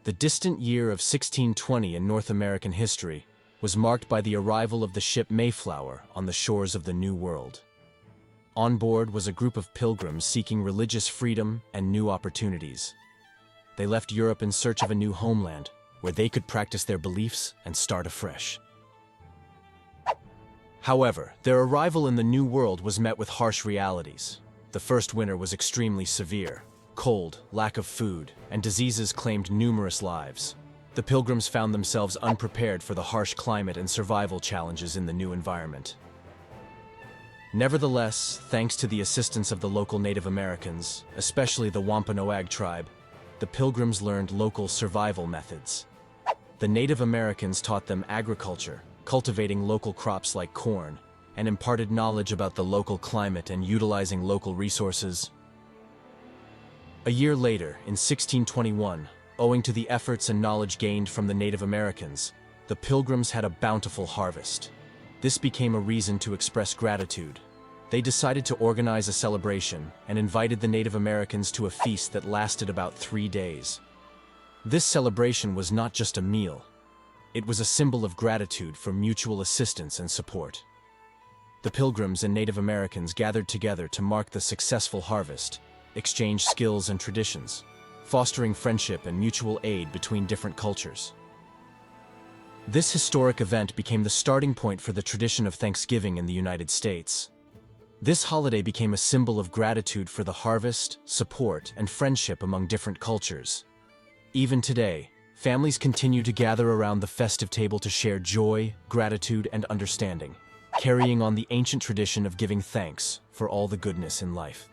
The distant year of 1620 in North American history was marked by the arrival of the ship Mayflower on the shores of the New World. On board was a group of pilgrims seeking religious freedom and new opportunities. They left Europe in search of a new homeland, where they could practice their beliefs and start afresh. However, their arrival in the New World was met with harsh realities. The first winter was extremely severe. Cold, lack of food, and diseases claimed numerous lives. The Pilgrims found themselves unprepared for the harsh climate and survival challenges in the new environment. Nevertheless, thanks to the assistance of the local Native Americans, especially the Wampanoag tribe, the Pilgrims learned local survival methods. The Native Americans taught them agriculture, cultivating local crops like corn, and imparted knowledge about the local climate and utilizing local resources. A year later, in 1621, owing to the efforts and knowledge gained from the Native Americans, the Pilgrims had a bountiful harvest. This became a reason to express gratitude. They decided to organize a celebration and invited the Native Americans to a feast that lasted about 3 days. This celebration was not just a meal. It was a symbol of gratitude for mutual assistance and support. The Pilgrims and Native Americans gathered together to mark the successful harvest, exchange skills and traditions, fostering friendship and mutual aid between different cultures. This historic event became the starting point for the tradition of Thanksgiving in the United States. This holiday became a symbol of gratitude for the harvest, support, and friendship among different cultures. Even today, families continue to gather around the festive table to share joy, gratitude, and understanding, carrying on the ancient tradition of giving thanks for all the goodness in life.